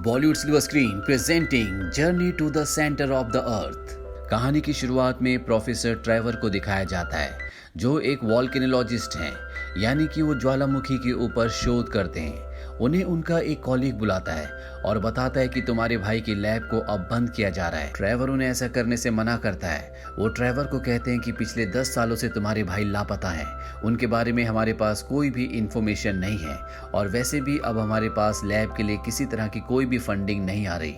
Bollywood silver screen presenting journey to the centre of the earth. कहानी की शुरुआत में प्रोफेसर ट्रेवर को दिखाया जाता है जो एक वॉल्केनोलॉजिस्ट हैं, यानी कि वो ज्वालामुखी के ऊपर शोध करते हैं। उन्हें उनका एक कॉलीग बुलाता है और बताता है कि तुम्हारे भाई की लैब को अब बंद किया जा रहा है। ट्रेवर उन्हें ऐसा करने से मना करता है। वो ट्रेवर को कहते हैं कि पिछले 10 सालों से तुम्हारे भाई लापता हैं, उनके बारे में हमारे पास कोई भी इंफॉर्मेशन नहीं है और वैसे भी अब हमारे पास लैब के लिए किसी तरह की कोई भी फंडिंग नहीं आ रही।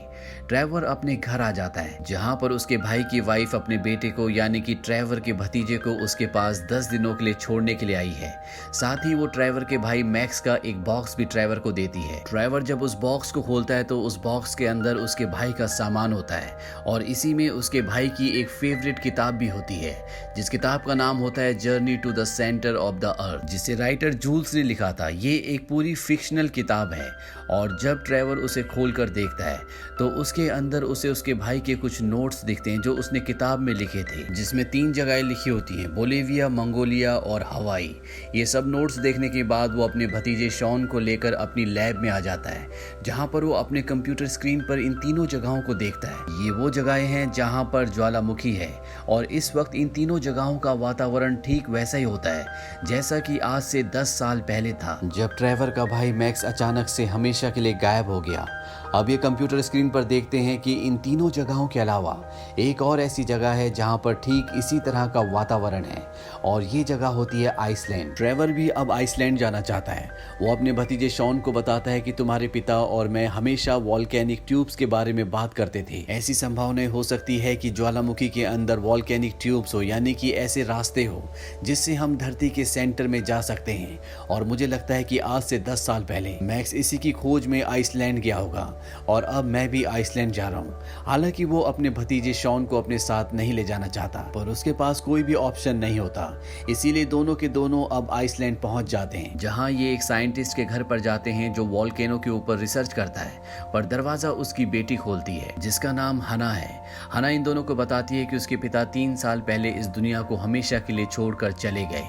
ट्रेवर अपने घर आ जाता है जहां पर उसके भाई की वाइफ अपने बेटे को यानी कि ट्रेवर के भतीजे को उसके पास 10 दिनों के लिए छोड़ने के लिए आई है। साथ ही वो ट्रेवर के भाई मैक्स का एक बॉक्स भी ट्रेवर को देती है। ट्रेवर जब उस बॉक्स को खोलता है तो उस बॉक्स के अंदर उसके भाई का सामान होता है और इसी में उसके भाई की एक फेवरेट किताब भी होती है, जिस किताब का नाम होता है journey to the centre of the earth, जिसे राइटर जूल्स ने लिखा था। ये एक पूरी फिक्शनल किताब है और जब ट्रेवर उसे खोलकर देखता है तो उसके अंदर उसे उसके भाई के कुछ नोट्स दिखते हैं जो उसने किताब में लिखे थे, जिसमें 3 जगहें लिखी होती हैं, बोलिविया, मंगोलिया और हवाई। ये सब नोट्स देखने के बाद वो अपने भतीजे शॉन को लेकर अपनी लैब में आ जाता है जहां पर वो अपने कंप्यूटर स्क्रीन पर इन तीनों जगहों को देखता है। ये वो जगहें हैं जहां पर ज्वालामुखी है और इस वक्त इन तीनों जगहों का वातावरण ठीक वैसा ही होता है जैसा कि आज से 10 साल पहले था, जब ट्रेवर का भाई मैक्स अचानक से हमेशा के लिए गायब हो गया। अब ये कंप्यूटर स्क्रीन पर देखते हैं कि इन तीनों जगहों के अलावा एक और ऐसी जगह है जहां पर ठीक इसी तरह का वातावरण है और ये जगह होती है आइसलैंड। ट्रेवर भी अब आइसलैंड जाना चाहता है। वो अपने भतीजे शॉन को बताता है कि तुम्हारे पिता और मैं हमेशा वॉल्केनिक ट्यूब्स के बारे में बात करते थे। ऐसी संभावना हो सकती है कि ज्वालामुखी के अंदर वॉल्केनिक ट्यूब्स हो, यानी कि ऐसे रास्ते हो जिससे हम धरती के सेंटर में जा सकते हैं। और मुझे लगता है कि आज से 10 साल पहले मैक्स इसी की खोज में आइसलैंड गया होगा और अब मैं भी आइसलैंड जा रहा हूँ। हालांकि वो अपने भतीजे शॉन को अपने साथ नहीं ले जाना चाहता, पर उसके पास कोई भी ऑप्शन नहीं होता, इसीलिए दोनों के दोनों अब आइसलैंड पहुंच जाते हैं जहां ये एक साइंटिस्ट के घर पर जाते हैं जो वॉल्केनो के ऊपर रिसर्च करता है। पर दरवाजा उसकी बेटी खोलती है जिसका नाम हना है। हना इन दोनों को बताती है कि उसके पिता 3 साल पहले इस दुनिया को हमेशा के लिए छोड़कर चले गए।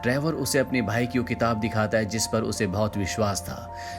ट्रेवर उसे अपने भाई की वो किताब दिखाता है जिस पर उसे बहुत विश्वास था,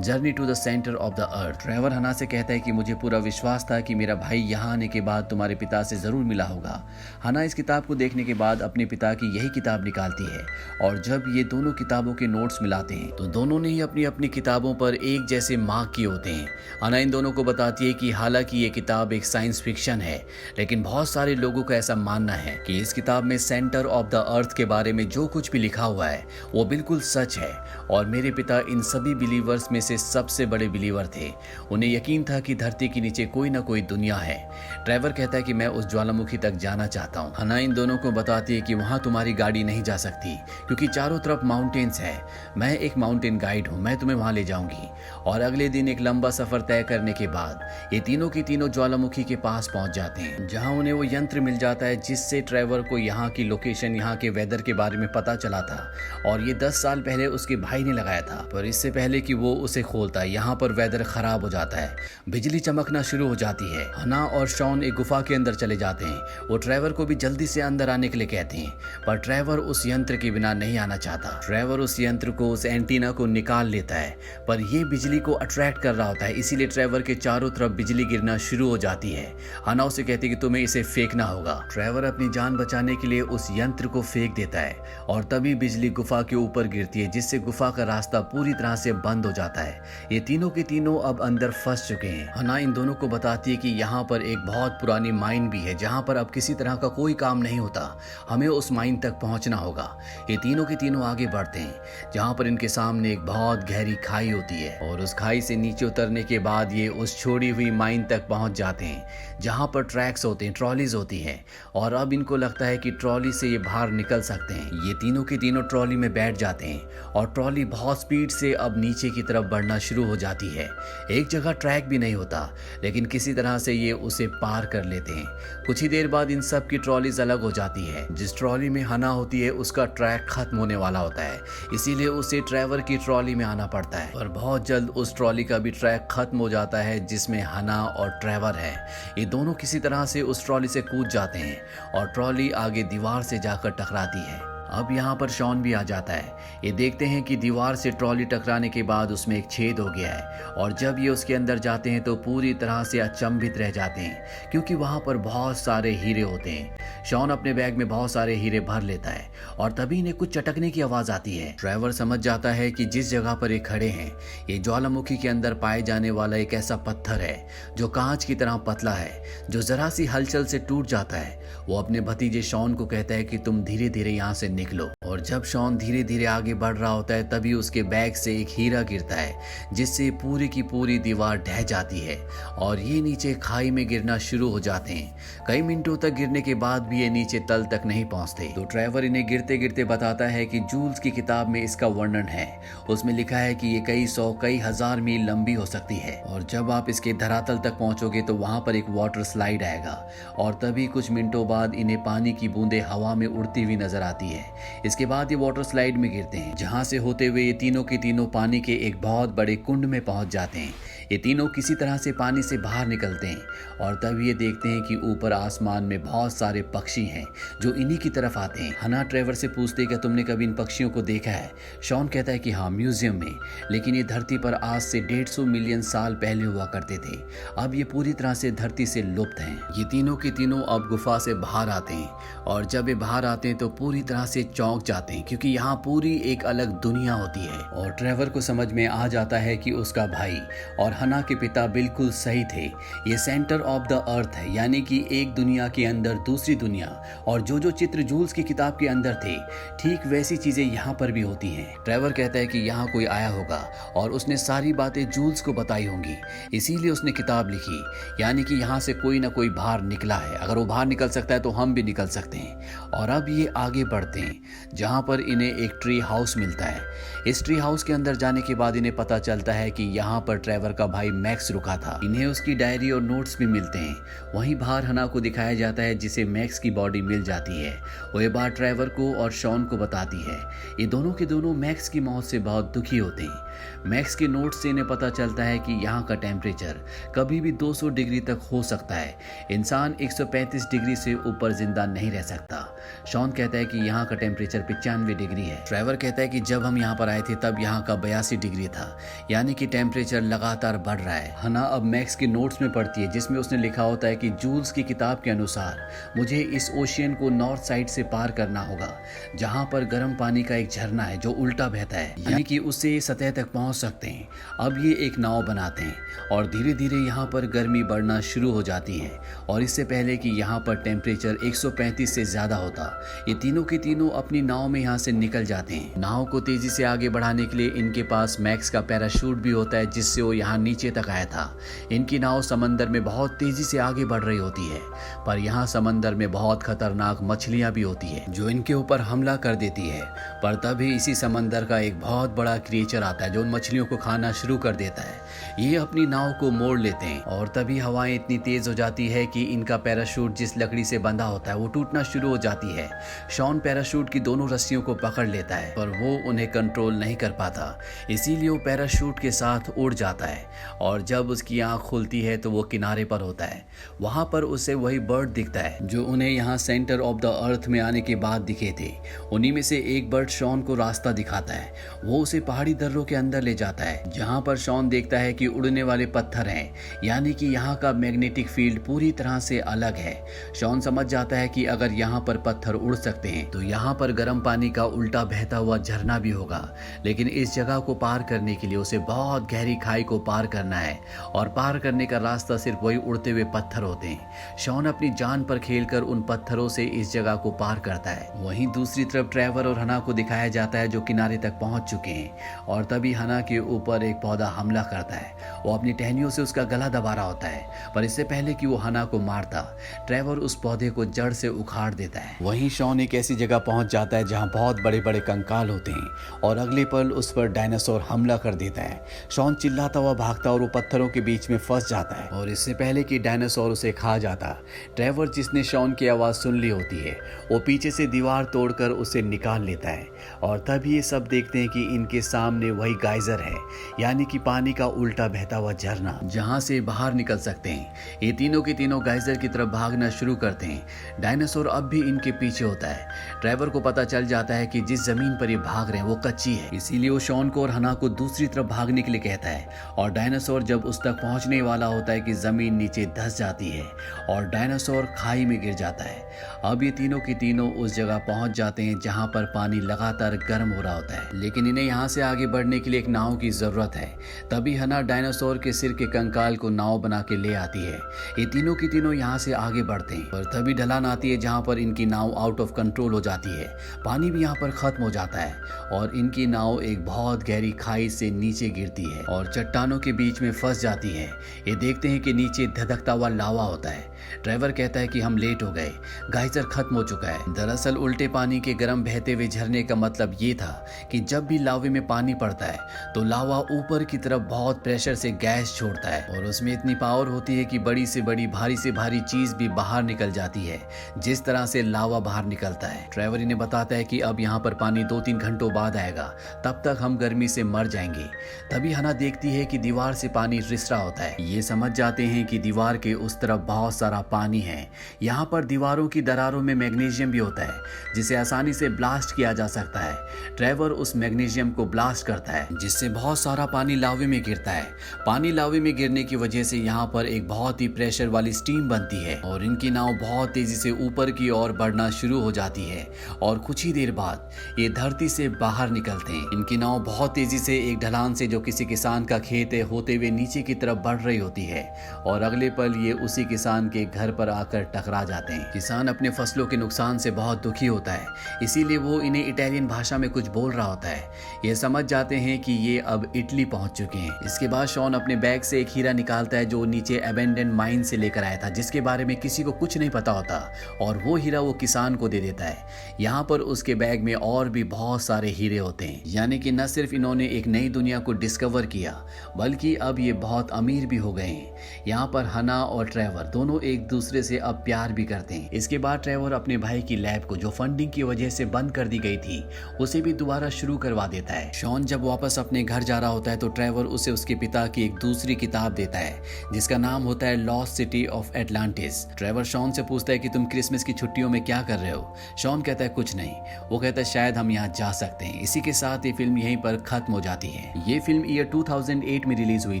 journey to the centre of the earth. Trevor Hannah से कहता है कि मुझे पूरा विश्वास था कि मेरा भाई यहाँ आने के बाद तुम्हारे पिता से जरूर मिला होगा। हना इस किताब को देखने के बाद अपने पिता की यही किताब निकालती है और जब ये दोनों किताबों के नोट्स मिलाते हैं तो दोनों ने ही अपनी अपनी किताबों पर एक जैसे मार्क किए होते हैं। हना इन दोनों को बताती है कि हालांकि ये किताब एक साइंस फिक्शन है, लेकिन बहुत सारे लोगों का ऐसा मानना है कि इस किताब में सेंटर ऑफ द अर्थ के बारे में जो कुछ भी लिखा हुआ है वो बिल्कुल सच है और मेरे पिता इन सभी बिलीवर्स में से सबसे बड़े बिलीवर थे। उन्हें यकीन था कि धरती के नीचे कोई ना कोई दुनिया है। ट्रेवर कहता है कि मैं उस ज्वालामुखी तक जाना चाहता हूँ। हना इन दोनों को बताती है कि वहाँ तुम्हारी गाड़ी नहीं जा सकती क्योंकि चारों तरफ माउंटेन्स है। मैं एक माउंटेन गाइड हूँ, मैं तुम्हें वहाँ ले जाऊंगी। और अगले दिन एक लंबा सफर तय करने के बाद ये तीनों की तीनों ज्वालामुखी के पास पहुंच जाते हैं जहाँ उन्हें वो यंत्र मिल जाता है जिससे ट्रेवर को यहाँ की लोकेशन, यहाँ के वेदर के बारे में पता चला था और ये 10 साल पहले उसके भाई ने लगाया था। पर इससे पहले कि वो उसे खोलता है यहाँ पर वेदर खराब हो जाता है, बिजली चमकना शुरू हो जाती है। हना और शॉन एक गुफा के अंदर चले जाते हैं। वो ट्रेवर को भी जल्दी से अंदर आने के लिए कहते हैं, पर ट्रेवर उस यंत्र के बिना नहीं आना चाहता। ट्रेवर उस यंत्र को, उस एंटीना को निकाल लेता है, पर यह बिजली को अट्रैक्ट कर रहा होता है, इसीलिए ट्रेवर के चारों तरफ बिजली गिरना शुरू हो जाती है। हना उसे कहती है कि तुम्हें इसे फेंकना होगा। ट्रेवर अपनी जान बचाने के लिए उस यंत्र को फेंक देता है और तभी बिजली गुफा के ऊपर गिरती है जिससे गुफा का रास्ता पूरी तरह से बंद हो जाता है। ये तीनों के तीनों अब अंदर फंस चुके हैं। हना इन दोनों को बताती है कि यहाँ पर एक बहुत पुरानी माइन भी है जहाँ पर अब किसी तरह का कोई काम नहीं होता, हमें उस माइन तक पहुँचना होगा। ये तीनों के तीनों आगे बढ़ते हैं जहाँ पर इनके सामने एक बहुत गहरी खाई होती है और उस खाई से नीचे उतरने के बाद ये उस छोड़ी हुई माइन तक पहुँच जाते हैं जहाँ पर ट्रैक्स होते हैं, ट्रॉलीज होती हैं और अब इनको लगता है कि ट्रॉली से ये बाहर निकल सकते हैं। ये तीनों के तीनों ट्रॉली में बैठ जाते हैं और ट्रॉली बहुत स्पीड से अब नीचे की तरफ बढ़ना शुरू हो जाती है। एक जगह ट्रैक भी नहीं होता, लेकिन किसी तरह से ये उसे पार कर लेते हैं। कुछ ही देर बाद इन सब की ट्रॉलीज अलग हो जाती है। जिस ट्रॉली में हना होती है उसका ट्रैक खत्म होने वाला होता है, इसीलिए उसे ट्रेवर की ट्रॉली में आना पड़ता है और बहुत जल्द उस ट्रॉली का भी ट्रैक खत्म हो जाता है जिसमें हना और ट्रेवर है। ये दोनों किसी तरह से उस ट्रॉली से कूद जाते हैं और ट्रॉली आगे दीवार से जाकर टकराती है। अब यहाँ पर शॉन भी आ जाता है। ये देखते हैं कि दीवार से ट्रॉली टकराने के बाद उसमें एक छेद हो गया है और जब ये उसके अंदर जाते हैं तो पूरी तरह से अचंभित रह जाते हैं क्योंकि वहाँ पर बहुत सारे हीरे होते हैं। शॉन अपने बैग में बहुत सारे हीरे भर लेता है और तभी इन्हें कुछ चटकने की आवाज आती है। ट्रेवर समझ जाता है कि जिस जगह पर ये खड़े हैं ये ज्वालामुखी के अंदर पाए जाने वाला एक ऐसा पत्थर है जो कांच की तरह पतला है, जो जरा सी हलचल से टूट जाता है। वो अपने भतीजे शॉन को कहता है कि तुम धीरे धीरे यहाँ से निकलो और जब शॉन धीरे धीरे आगे बढ़ रहा होता है तभी उसके बैग से एक हीरा गिरता है जिससे पूरी की पूरी दीवार ढह जाती है और ये नीचे खाई में गिरना शुरू हो जाते हैं। कई मिनटों तक गिरने के बाद भी ये नीचे तल तक नहीं पहुंचते तो ट्रेवर इन्हें गिरते गिरते बताता है कि जूल्स की किताब में इसका वर्णन है। उसमें लिखा है कि ये कई सौ कई हजार मील लंबी हो सकती है और जब आप इसके धरातल तक पहुंचोगे तो वहां पर एक वाटर स्लाइड आएगा और तभी कुछ मिनटों बाद इन्हें पानी की बूंदें हवा में उड़ती हुई नजर आती है। इसके बाद ये वाटर स्लाइड में गिरते हैं जहां से होते हुए ये तीनों के तीनों पानी के एक बहुत बड़े कुंड में पहुंच जाते हैं। ये तीनों किसी तरह से पानी से बाहर निकलते हैं और तब ये देखते हैं कि ऊपर आसमान में बहुत सारे पक्षी हैं जो इन्हीं की तरफ आते हैं। हना ट्रेवर से पूछते क्या तुमने कभी इन पक्षियों को देखा है? शॉन कहता है कि हाँ, म्यूजियम में, लेकिन ये धरती पर आज से 150 मिलियन साल पहले हुआ करते थे। अब ये पूरी तरह से धरती से लुप्त हैं। ये तीनों के तीनों अब गुफा से बाहर आते हैं और जब ये बाहर आते हैं तो पूरी तरह से चौंक जाते हैं क्योंकि यहाँ पूरी एक अलग दुनिया होती है और ट्रेवर को समझ में आ जाता है कि उसका भाई और हना के पिता बिल्कुल सही थे। ये सेंटर ऑफ द अर्थ है, यानी कि एक दुनिया के अंदर दूसरी दुनिया, और जो जो चित्र जूल्स की किताब के अंदर थे ठीक वैसी चीजें यहाँ पर भी होती हैं। ट्रेवर कहता है कि यहाँ कोई आया होगा और उसने सारी बातें जूल्स को बताई होंगी, इसीलिए उसने किताब लिखी, यानी कि यहाँ से कोई ना कोई बाहर निकला है। अगर वो बाहर निकल सकता है तो हम भी निकल सकते हैं। और अब ये आगे बढ़ते हैं जहाँ पर इन्हें एक ट्री हाउस मिलता है। इस ट्री हाउस के अंदर जाने के बाद इन्हें पता चलता है कि यहाँ पर ट्रेवर का भाई मैक्स रुका था। इन्हें उसकी डायरी और नोट्स भी मिलते हैं। वहीं बाहर हना को दिखाया जाता है जिसे मैक्स की बॉडी मिल जाती है। वो ये बात ट्रेवर को और शॉन को बताती है। ये दोनों के दोनों मैक्स की मौत से बहुत दुखी होते हैं। मैक्स के नोट्स से इन्हें पता चलता है कि यहाँ का टेम्परेचर कभी भी 200 डिग्री तक हो सकता है। इंसान 135 डिग्री से ऊपर जिंदा नहीं रह सकता। शॉन कहता है कि यहाँ का टेम्परेचर 95 डिग्री है। ट्रेवर कहता है कि जब हम यहाँ पर आए थे तब यहाँ का 82 डिग्री था, यानी कि टेम्परेचर लगातार बढ़ रहा है। हना अब मैक्स के नोट्स में पढ़ती है जिसमें उसने लिखा होता है कि जूल्स की किताब के अनुसार मुझे इस ओशियन को नॉर्थ साइड से पार करना होगा जहाँ पर गर्म पानी का एक झरना है जो उल्टा बहता है, यानी कि उससे सतह तक पहुँच सकते हैं। अब ये एक नाव बनाते हैं और धीरे धीरे यहाँ पर गर्मी बढ़ना शुरू हो जाती है और इससे पहले कि यहाँ पर टेम्परेचर 135 से ज्यादा होता, ये तीनों के तीनों अपनी नाव में यहाँ से निकल जाते हैं। नाव को तेजी से आगे बढ़ाने के लिए इनके पास मैक्स का पैराशूट भी होता है जिससे वो यहाँ नीचे तक आया था। इनकी नाव समंदर में बहुत तेजी से आगे बढ़ रही होती है, पर यहाँ समंदर में बहुत खतरनाक मछलियाँ भी होती है जो इनके ऊपर हमला कर देती है। पर तभी इसी समंदर का एक बहुत बड़ा क्रिएचर आता है जो उन मछलियों को खाना शुरू कर देता है। ये अपनी नाव को मोड़ लेते हैं और तभी हवाएं इतनी तेज हो जाती है कि इनका पैराशूट जिस लकड़ी से बंधा होता है वो टूटना शुरू हो जाती है। शॉन पैराशूट की दोनों रस्सियों को पकड़ लेता है पर वो उन्हें कंट्रोल नहीं कर पाता, इसीलिए वो पैराशूट के साथ उड़ जाता है और जब उसकी आंख खुलती है तो वो किनारे पर होता है। वहां पर उसे वही बर्ड दिखता है जो उन्हें यहाँ सेंटर ऑफ द अर्थ में आने के बाद दिखे थे। उन्हीं में से एक बर्ड शॉन को रास्ता दिखाता है। वो उसे पहाड़ी दर्रों के अंदर ले जाता है जहाँ पर शॉन देखता है कि उड़ने वाले पत्थर हैं, यानी कि यहाँ का मैग्नेटिक फील्ड पूरी तरह से अलग है। शॉन समझ जाता है कि अगर यहाँ पर पत्थर उड़ सकते हैं तो यहाँ पर गर्म पानी का उल्टा बहता हुआ झरना भी होगा, लेकिन इस जगह को पार करने के लिए उसे बहुत गहरी खाई को पार करना है और पार करने का रास्ता सिर्फ वही उड़ते हुए पत्थर होते हैं। शॉन अपनी जान पर खेलकर उन पत्थरों से इस जगह को पार करता है। वहीं दूसरी तरफ ट्रेवर और हना को दिखाया जाता है जो किनारे तक पहुंच चुके हैं और तभी हना के ऊपर एक पौधा हमला करता है। वो अपनी टहनियों से उसका गला दबा रहा होता है, पर इससे पहले कि वो हना को मारता, ट्रेवर उस पौधे को जड़ से उखाड़ देता है। वहीं शॉन एक ऐसी जगह पहुंच जाता है जहां बहुत बड़े बड़े कंकाल होते हैं और अगले पल उस पर डायनासोर हमला कर देता है। शॉन चिल्लाता हुआ भागता और वो पत्थरों के बीच में फंस जाता है और इससे पहले कि डायनासोर उसे खा जाता, ट्रेवर जिसने शॉन की आवाज सुन ली होती है वो पीछे से दीवार तोड़कर उसे निकाल लेता है और तभी ये सब देखते हैं कि इनके सामने वही गाइजर है, यानी कि पानी का उल्टा बहता हुआ झरना, जहां से बाहर निकल सकते हैं। ये तीनों के तीनों गाइजर की तरफ भागना शुरू करते हैं। डायनासोर अब भी इनके पीछे होता है। ट्रेवर को पता चल जाता है कि जिस जमीन पर ये भाग रहे हैं वो कच्ची है, इसीलिए वो शॉन को और हना को दूसरी तरफ भागने के लिए कहता है। और डायनासोर जब उस तक पहुंचने वाला होता है कि जमीन नीचे धंस जाती है और डायनासोर खाई में गिर जाता है। अब ये तीनों की तीनों उस जगह पहुंच जाते हैं जहां पर पानी लगातार गर्म हो रहा होता है, लेकिन इन्हें यहाँ से आगे बढ़ने के लिए एक नाव की जरूरत है। तभी हना डायनासोर के सिर के कंकाल को नाव बना के ले आती है। ये तीनों की तीनों यहाँ से आगे बढ़ते हैं, पर तभी ढलान आती है जहाँ पर इनकी नाव आउट ऑफ कंट्रोल हो जाती है। पानी भी यहाँ पर खत्म हो जाता है और इनकी नाव एक बहुत गहरी खाई से नीचे गिरती है और चट्टानों के बीच में फंस जाती है। ये देखते हैं कि नीचे धधकता हुआ लावा होता है। ट्रेवर कहता है कि हम लेट हो गए, गाइजर खत्म हो चुका है। दरअसल उल्टे पानी के गर्म बहते हुए झरने का मतलब ये था कि जब भी लावे में पानी पड़ता है तो लावा ऊपर की तरफ बहुत प्रेशर से गैस छोड़ता है और उसमें इतनी पावर होती है कि बड़ी से बड़ी भारी से भारी चीज भी बाहर निकल जाती है, जिस तरह से लावा बाहर निकलता है। ट्रेवर इन्हें बताता है कि अब यहाँ पर पानी 2-3 घंटों बाद आएगा, तब तक हम गर्मी से मर जाएंगे। तभी हना देखती है कि दीवार से पानी रिस रहा होता है। ये समझ जाते हैं कि दीवार के उस तरफ बहुत सारा पानी है। यहाँ पर दीवारों की दरारों में मैग्नीशियम भी होता है, जिसे आसानी से ब्लास्ट किया जा सकता है। ट्रेवर उस मैग्नीशियम को ब्लास्ट करता है, जिससे बहुत सारा पानी लावे में गिरता है। पानी लावे में गिरने की वजह से यहाँ पर एक बहुत ही प्रेशर वाली स्टीम बनती है और इनकी नाव बहुत तेजी से ऊपर की ओर बढ़ना शुरू हो जाती है और कुछ ही देर बाद ये धरती से बाहर निकलते हैं। इनकी नाव बहुत तेजी से एक ढलान से जो किसी किसान का खेत है होते हुए नीचे की तरफ बढ़ रही होती है और अगले पल ये उसी किसान के घर पर आकर टकरा जाते हैं। किसान अपने फसलों के नुकसान से बहुत दुखी होता है, इसीलिए वो इन्हें इटालियन भाषा में कुछ बोल रहा होता है। ये समझ जाते हैं कि ये अब इटली पहुंच चुके हैं। इसके बाद शॉन अपने बैग से एक हीरा निकालता है जो नीचे अबेंडन माइन से लेकर आया था, जिसके बारे में किसी को कुछ नहीं पता होता, और वो हीरा वो किसान को दे देता है। यहाँ पर उसके बैग में और भी बहुत सारे हीरे होते हैं, यानी कि न सिर्फ इन्होंने एक नई दुनिया को डिस्कवर किया बल्कि अब ये बहुत अमीर भी हो गए हैं। यहाँ पर हना और ट्रेवर दोनों एक दूसरे से अब प्यार भी करते हैं। इसके बाद ट्रेवर अपने भाई की लैब को, जो फंडिंग की वजह से बंद कर दी गई थी, उसे भी दोबारा शुरू करवा देता है। शॉन जब वापस अपने घर जा रहा होता है तो ट्रेवर उसे उसके पिता की एक दूसरी किताब देता है जिसका नाम होता है lost city of Atlantis. Trevor Sean से पूछता है कि तुम क्रिसमस की छुट्टियों में क्या कर रहे हो। शॉन कहता है कुछ नहीं। वो कहता है शायद हम यहाँ जा सकते हैं। इसी के साथ ये फिल्म यहीं पर खत्म हो जाती है। ये फिल्म ईयर 2008 में रिलीज हुई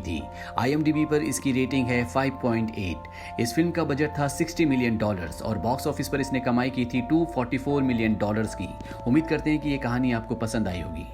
थी। IMDb पर इसकी रेटिंग है 5.8। इस फिल्म का बजट था $60 मिलियन और बॉक्स ऑफिस पर इसने कमाई की थी $244 मिलियन की। उम्मीद करते हैं कि ये कहानी आपको पसंद आई होगी।